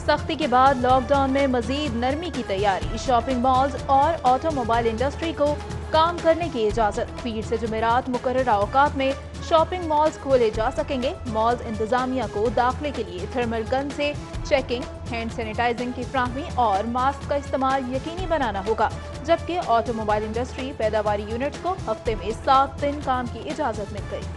سختی کے بعد لاک ڈاؤن میں مزید نرمی کی تیاری، شاپنگ مالز اور آٹو موبائل انڈسٹری کو کام کرنے کی اجازت۔ پیر سے جمعرات مقررہ اوقات میں شاپنگ مالز کھولے جا سکیں گے۔ مالز انتظامیہ کو داخلے کے لیے تھرمل گن سے چیکنگ، ہینڈ سینیٹائزنگ کی فراہمی اور ماسک کا استعمال یقینی بنانا ہوگا، جبکہ آٹو موبائل انڈسٹری پیداواری یونٹس کو ہفتے میں 7 دن کام کی اجازت مل گئی۔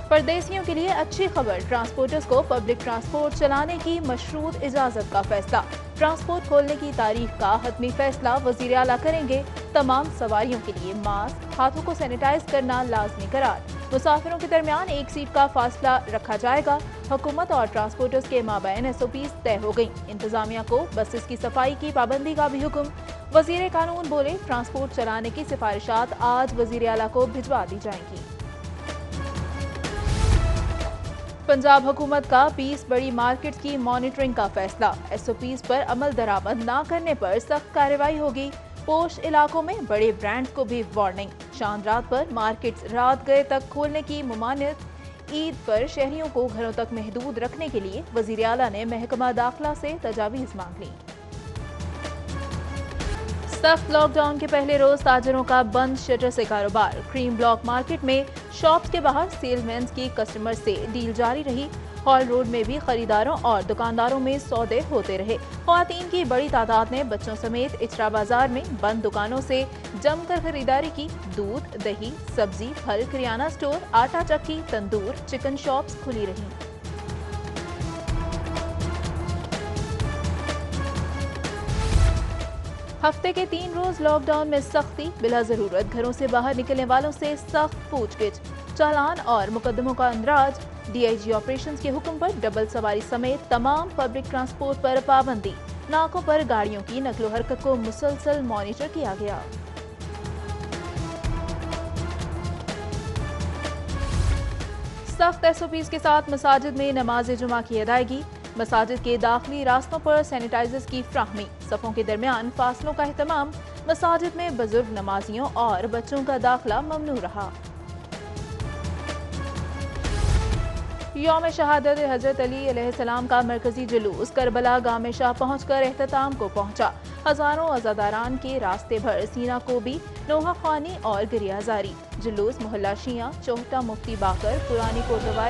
پردیسیوں کے لیے اچھی خبر، ٹرانسپورٹرز کو پبلک ٹرانسپورٹ چلانے کی مشروط اجازت کا فیصلہ۔ ٹرانسپورٹ کھولنے کی تاریخ کا حتمی فیصلہ وزیر اعلیٰ کریں گے۔ تمام سواریوں کے لیے ماسک، ہاتھوں کو سینیٹائز کرنا لازمی قرار۔ مسافروں کے درمیان 1 سیٹ کا فاصلہ رکھا جائے گا۔ حکومت اور ٹرانسپورٹرز کے مابین SOPs طے ہو گئیں۔ انتظامیہ کو بسز کی صفائی کی پابندی کا بھی حکم۔ وزیر قانون بولے، ٹرانسپورٹ چلانے کی سفارشات آج وزیر اعلیٰ کو بھجوا دی جائیں گی۔ پنجاب حکومت کا 20 بڑی مارکیٹس کی مانیٹرنگ کا فیصلہ۔ SOPs پر عمل درآمد نہ کرنے پر سخت کارروائی ہوگی۔ پوش علاقوں میں بڑے برانڈز کو بھی وارننگ۔ چاند رات پر مارکیٹس رات گئے تک کھولنے کی ممانعت۔ عید پر شہریوں کو گھروں تک محدود رکھنے کے لیے وزیر اعلیٰ نے محکمہ داخلہ سے تجاویز مانگ لی۔ سخت لاک ڈاؤن کے پہلے روز تاجروں کا بند شٹر سے کاروبار۔ کریم بلاک مارکیٹ میں شاپس کے باہر سیل مینز کی کسٹمر سے ڈیل جاری رہی۔ ہال روڈ میں بھی خریداروں اور دکانداروں میں سودے ہوتے رہے۔ خواتین کی بڑی تعداد نے بچوں سمیت اچرا بازار میں بند دکانوں سے جم کر خریداری کی۔ دودھ، دہی، سبزی، پھل، کریانہ سٹور، آٹا چکی، تندور، چکن شاپس کھلی رہیں۔ ہفتے کے 3 روز لاک ڈاؤن میں سختی، بلا ضرورت گھروں سے باہر نکلنے والوں سے سخت پوچھ گچھ، چالان اور مقدموں کا اندراج۔ DIG آپریشنز کے حکم پر ڈبل سواری سمیت تمام پبلک ٹرانسپورٹ پر پابندی۔ ناکوں پر گاڑیوں کی نقل و حرکت کو مسلسل مانیٹر کیا گیا۔ سخت SOPs کے ساتھ مساجد میں نماز جمعہ کی ادائیگی۔ مساجد کے داخلی راستوں پر سینیٹائزرز کی فراہمی، صفوں کے درمیان فاصلوں کا اہتمام۔ مساجد میں بزرگ نمازیوں اور بچوں کا داخلہ ممنوع رہا۔ یوم شہادت حضرت علی علیہ السلام کا مرکزی جلوس کربلا گاہ میں شاہ پہنچ کر اختتام کو پہنچا۔ ہزاروں عزاداران کے راستے بھر سینہ کو بھی نوحہ خوانی اور گریہ زاری۔ جلوس محلہ شیعہ، چوہٹہ مفتی باقر، پرانی کوتوال۔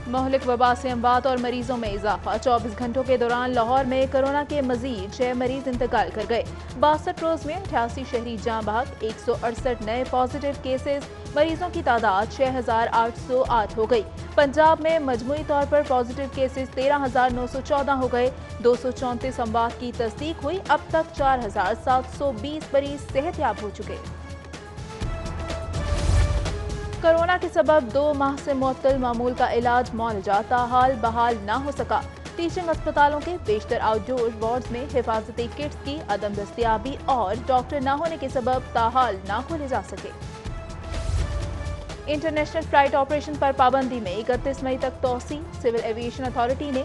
مہلک وبا سے اموات اور مریضوں میں اضافہ۔ 24 گھنٹوں کے دوران لاہور میں کورونا کے مزید 6 مریض انتقال کر گئے۔ 62 روز میں 88 شہری جاں بحق، 168 نئے پازیٹیو کیسز۔ مریضوں کی تعداد 6808 ہو گئی۔ پنجاب میں مجموعی طور پر پازیٹیو کیسز 13914 ہو گئے۔ 234 اموات کی تصدیق ہوئی۔ اب تک 4720 مریض صحت یاب ہو چکے۔ کورونا کے سبب 2 ماہ سے معطل معمول کا علاج معالجہ تاحال بحال نہ ہو سکا۔ ٹیچنگ اسپتالوں کے بیشتر آؤٹ ڈور وارڈز میں حفاظتی کٹس کی عدم دستیابی اور ڈاکٹر نہ ہونے کے سبب تاحال نہ کھولے جا سکے۔ انٹرنیشنل فلائٹ آپریشن پر پابندی میں 31 مئی تک توسیع۔ سول ایویشن اتھارٹی نے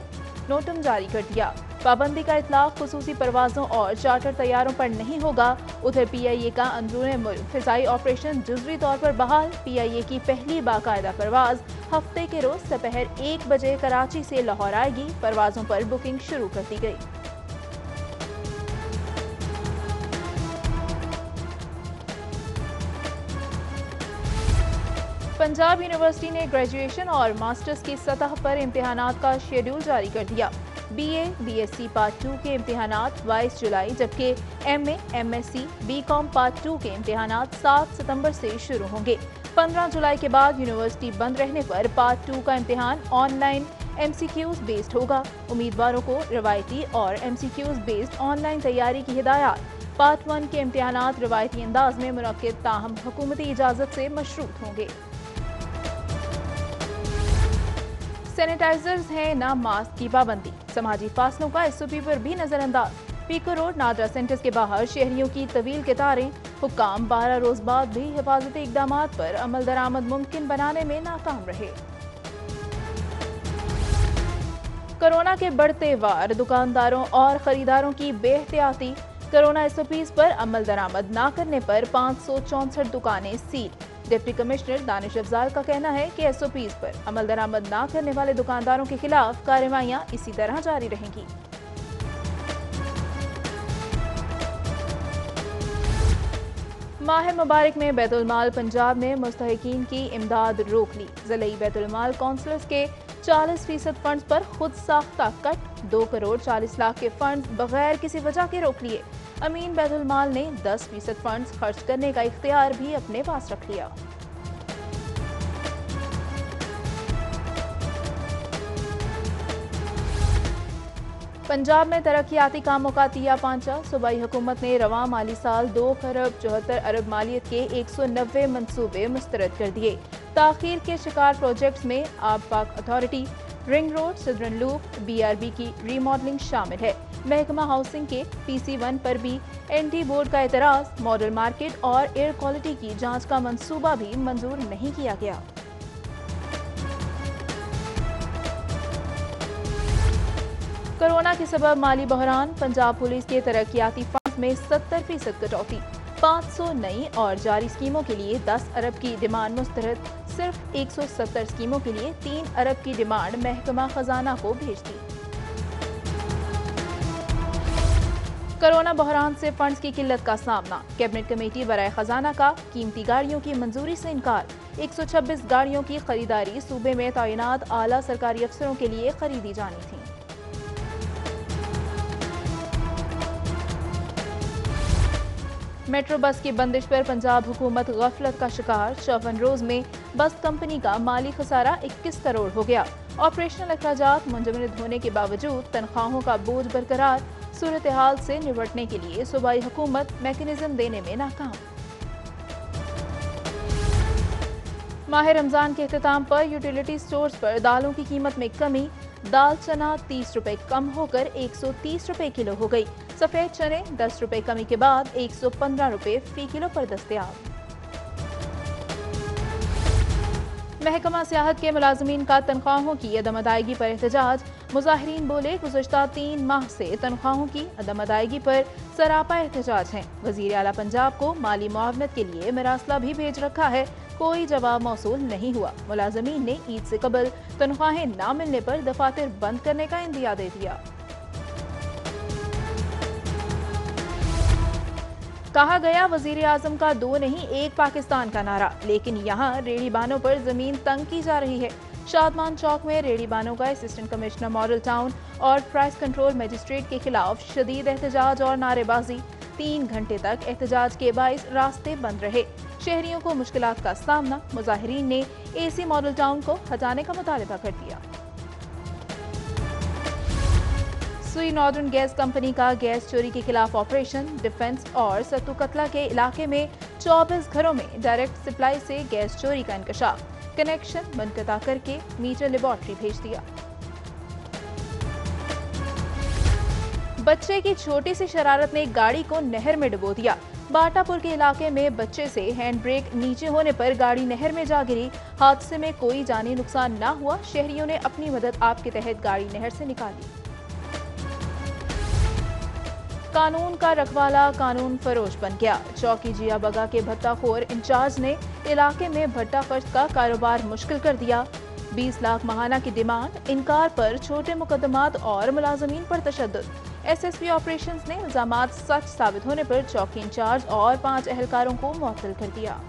نوٹم جاری کر دیا۔ پابندی کا اطلاق خصوصی پروازوں اور چارٹر طیاروں پر نہیں ہوگا۔ ادھر PIA کا اندرون ملک فضائی آپریشن جزوی طور پر بحال۔ PIA کی پہلی باقاعدہ پرواز ہفتے کے روز سپہر 1 بجے کراچی سے لاہور آئے گی۔ پروازوں پر بکنگ شروع کر دی گئی۔ پنجاب یونیورسٹی نے گریجویشن اور ماسٹرز کی سطح پر امتحانات کا شیڈول جاری کر دیا۔ BA BSc پارٹ 2 کے امتحانات 22 جولائی جبکہ MA MSc BCom پارٹ 2 کے امتحانات 7 ستمبر سے شروع ہوں گے۔ 15 جولائی کے بعد یونیورسٹی بند رہنے پر پارٹ 2 کا امتحان آن لائن MCQs بیسڈ ہوگا۔ امیدواروں کو روایتی اور MCQs بیسڈ آن لائن تیاری کی ہدایات۔ پارٹ 1 کے امتحانات روایتی انداز میں منعقد تاہم حکومتی اجازت سے مشروط ہوں گے۔ سینیٹائزرز ہیں نہ ماسک کی پابندی۔ سماجی فاصلوں کا SOP پر بھی نظر انداز۔ پیکو روڈ نادرا سینٹرز کے باہر شہریوں کی طویل قطاریں۔ حکام 12 روز بعد بھی حفاظتی اقدامات پر عمل درآمد ممکن بنانے میں ناکام رہے۔ کورونا کے بڑھتے وار، دکانداروں اور خریداروں کی بے احتیاطی۔ کورونا SOPs پر عمل درآمد نہ کرنے پر 564 دکانیں seal. Deputy commissioner Danish Afzal का कहना है कि SOPs पर अमल दरामद न करने वाले दुकानदारों के खिलाफ कार्रवाइयां इसी तरह जारी रहेंगी। माह मुबारक में बैतुल माल पंजाब ने मुस्तहिकीन की इमदाद रोक ली। ज़िले बैतुल माल काउंसिलर्स के 40% फंड्स पर खुद साख्ता कट, 2 करोड़ 40 लाख के फंड्स बगैर किसी वजह के रोक लिए। अमीन बैतुल माल ने 10% फंड्स खर्च करने का इख्तियार भी अपने पास रख लिया। पंजाब में तरक्याती कामों का तिया पांचा। सूबाई हुकूमत ने रवां माली साल 2 खरब 74 अरब मालियत के 190 मंसूबे मुस्तरद कर दिए। ताखीर के शिकार प्रोजेक्ट्स में आब पाक authority, ring road, southern loop, BRB की रीमॉडलिंग शामिल है। महकमा हाउसिंग के PC1 पर भी NT बोर्ड का एतराज। मॉडल मार्केट और एयर क्वालिटी की जांच का मंसूबा भी मंजूर नहीं किया गया। कोरोना के सबब माली बहरान। पंजाब पुलिस के तरक्याती फंड में 70% कटौती। 500 नई और जारी स्कीमों के लिए 10 अरब की डिमांड मुस्तरद। सिर्फ 170 स्कीमों के लिए 3 अरब की डिमांड महकमा खजाना को भेज दी। कोरोना बहरान से फंड्स की किल्लत का सामना। कैबिनेट कमेटी बराए खजाना का कीमती गाड़ियों की मंजूरी से इनकार। 126 गाड़ियों की खरीदारी सूबे में तैनात आला सरकारी अफसरों के लिए खरीदी जानी थी। मेट्रो बस की बंदिश पर पंजाब हुकूमत गफलत का शिकार। 54 रोज में बस कंपनी का माली खसारा 21 करोड़ हो गया। ऑपरेशनल अखराजात मुंजमद होने के बावजूद तनख्वाहों का बोझ बरकरार। सूरत हाल से निपटने के लिए सूबाई हुकूमत मैकेनिज्म देने में नाकाम। माह रमजान के इख्तिताम पर यूटिलिटी स्टोर्स पर दालों की कीमत में कमी। दाल चना 30 रुपए कम होकर 130 रुपए किलो हो गई। सफेद चने 10 रुपए कमी के बाद 115 रुपए फी किलो पर दस्तयाब। महकमा सियाहत के मुलाजमीन का तनख्वाहों की अदम अदायगी पर एहतजाज। मुजाहिरीन बोले, गुज़श्ता 3 माह से तनख्वाहों की अदम अदायगी पर सरापा एहतजाज है। वज़ीर आला पंजाब को माली मुआवनत के लिए मरासला भी भेज रखा है, कोई जवाब मौसूल नहीं हुआ। मुलाजमीन ने ईद से कबल तनख्वाहें न मिलने पर दफातर बंद करने का इंदिया दे दिया। कहा गया, वजीर आजम का 2 नहीं 1 पाकिस्तान का नारा, लेकिन यहाँ रेहड़ी बानों पर जमीन तंग की जा रही है। शादमान चौक में रेहड़ी बानों का असिस्टेंट कमिश्नर मॉडल टाउन और प्राइस कंट्रोल मजिस्ट्रेट के खिलाफ शदीद एहतजाज और नारेबाजी। 3 घंटे तक एहतजाज के बाइस रास्ते बंद रहे। शहरियों को मुश्किलात का सामना। मुजाहिरीन ने AC मॉडल टाउन को हटाने का मुतालबा कर दिया। सुई नॉर्दर्न गैस कंपनी का गैस चोरी के खिलाफ ऑपरेशन। डिफेंस और सत्तू कतला के इलाके में 24 घरों में डायरेक्ट सप्लाई से गैस चोरी का इंकशाफ। कनेक्शन मुनक़ता करके मीटर लेबॉर्ट्री भेज दिया। बच्चे की छोटी सी शरारत ने गाड़ी को नहर में डुबो दिया। बाटापुर के इलाके में बच्चे से हैंड ब्रेक नीचे होने पर गाड़ी नहर में जा गिरी। हादसे में कोई जानी नुकसान न हुआ। शहरियों ने अपनी मदद आप के तहत गाड़ी नहर से निकाली। कानून का रखवाला कानून फरोश बन गया। चौकी जिया बगा के भट्टाखोर इंचार्ज ने इलाके में भट्टा फर्श का कारोबार मुश्किल कर दिया। 20 लाख माहाना की डिमांड, इनकार पर छोटे मुकदमात और मुलाजमीन पर तशद्दुद। SSP ऑपरेशंस ने इल्जामात सच साबित होने पर चौकी इंचार्ज और 5 एहलकारों को मुअत्तल कर दिया।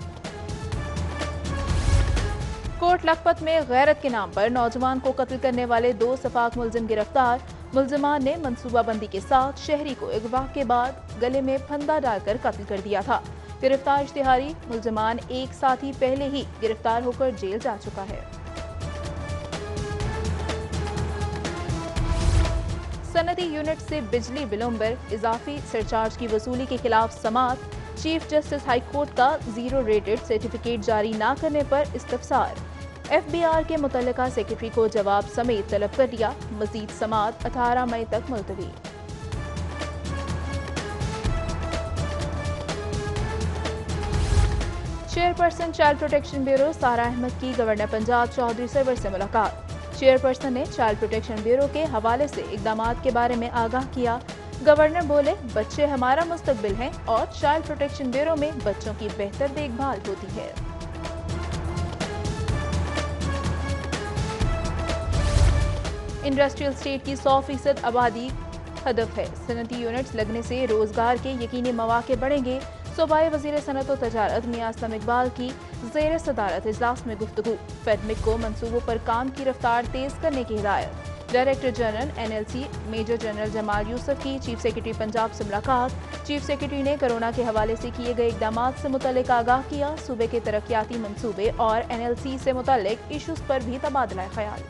कोट लखपत में गैरत के नाम पर नौजवान को कत्ल करने वाले 2 सफाक मुलजिम गिरफ्तार। मुलजिमान ने मंसूबाबंदी के साथ शहरी को अगवा के बाद गले में फंदा डालकर कत्ल कर दिया था। गिरफ्तार इश्तिहारी मुलजिमान एक साथी पहले ही गिरफ्तार होकर जेल जा चुका है। सनती यूनिट से बिजली बिलों पर इजाफी सरचार्ज की वसूली के खिलाफ समाअत। चीफ जस्टिस हाई कोर्ट का 0 रेटेड सर्टिफिकेट जारी न करने पर इस्तफसार। FBR के मुतल्लिका सेक्रेटरी को जवाब समेत तलब कर दिया। मजीद समाअत 18 मई तक मुलतवी। चेयरपर्सन चाइल्ड प्रोटेक्शन ब्यूरो सारा अहमद की गवर्नर पंजाब चौधरी सरवर से मुलाकात। चेयरपर्सन ने चाइल्ड प्रोटेक्शन ब्यूरो के हवाले से इक़दामात के बारे में आगाह किया। गवर्नर बोले, बच्चे हमारा मुस्तकबिल हैं और चाइल्ड प्रोटेक्शन ब्यूरो में बच्चों की बेहतर देखभाल होती है। इंडस्ट्रियल स्टेट की 100% आबादी हदफ है। सनती यूनिट्स लगने से रोजगार के यकीनी मौके बढ़ेंगे। सूबाई वजीर सनत और तजारत मियां असलम इकबाल की ज़ेर सदारत इजलास में गुफ्तगू। फेडमिक को मंसूबों पर काम की रफ्तार तेज करने की हिदायत। Director general NLC major general Jamal Yusuf की चीफ सेक्रेटरी पंजाब से मुलाकात। चीफ सेक्रेटरी ने कोरोना के हवाले से किए गए इकदाम से मुतल्लिक आगाह किया। सूबे के तरक्याती मंसूबे और NLC से मुतल्लिक इशूज पर भी तबादला ख्याल।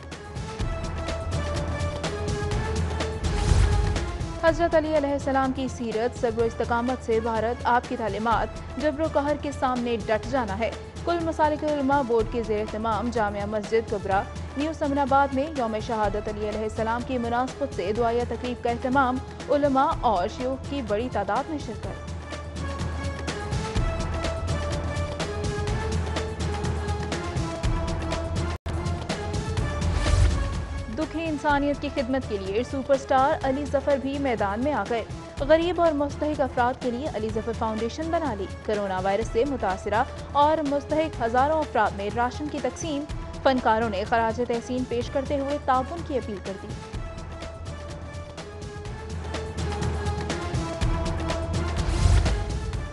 हज़रत अली अलैहिस्सलाम की सीरत, सब्र इस्तकामत से भारत आपकी तालीमात, जब्र कहर के सामने डट जाना है। कुल मसालिक उलमा बोर्ड के ज़ेर एहतमाम जामिया मस्जिद कुबरा न्यू समनाबाद में यौम शहादत अली अलैहिस्सलाम की मुनासबत से दुआया तकरीब का एहतमाम। उलमा और शयूख की बड़ी तादाद में शिरकत। दुखी इंसानियत की खिदमत के लिए सुपरस्टार अली जफर भी मैदान में आ गए। गरीब और मुस्तहिक अफराद के लिए अली जफर फाउंडेशन बना ली। कोरोना वायरस से मुतासरा और मुस्तहिक हजारों अफराद में राशन की तकसीम। फनकारों ने खराज तहसीन पेश करते हुए ताउन की अपील कर दी।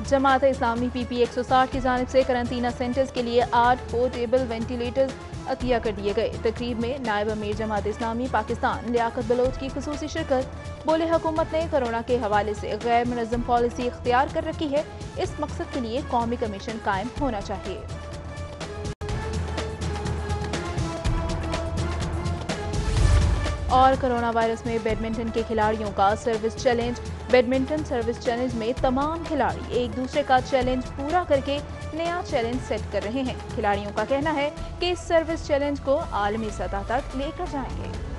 जमात इस्लामी PP 160 की जानिब से करंतना सेंटर्स के लिए 8 पोर्टेबल वेंटिलेटर्स अतिया कर दिए गए। तकरीब में नायब अमीर जमात इस्लामी पाकिस्तान लियाकत बलोच की खुसूसी शिरकत। बोले हुकूमत ने कोरोना के हवाले से गैर मुनज़्ज़म पॉलिसी इख्तियार कर रखी है। इस मकसद के लिए कौमी कमीशन कायम होना चाहिए। और कोरोना वायरस में बैडमिंटन के खिलाड़ियों का service challenge. Badminton service challenge में तमाम खिलाड़ी एक दूसरे का चैलेंज पूरा करके नया चैलेंज सेट कर रहे हैं। खिलाड़ियों का कहना है कि इस सर्विस चैलेंज को आलमी सतह तक लेकर जाएंगे।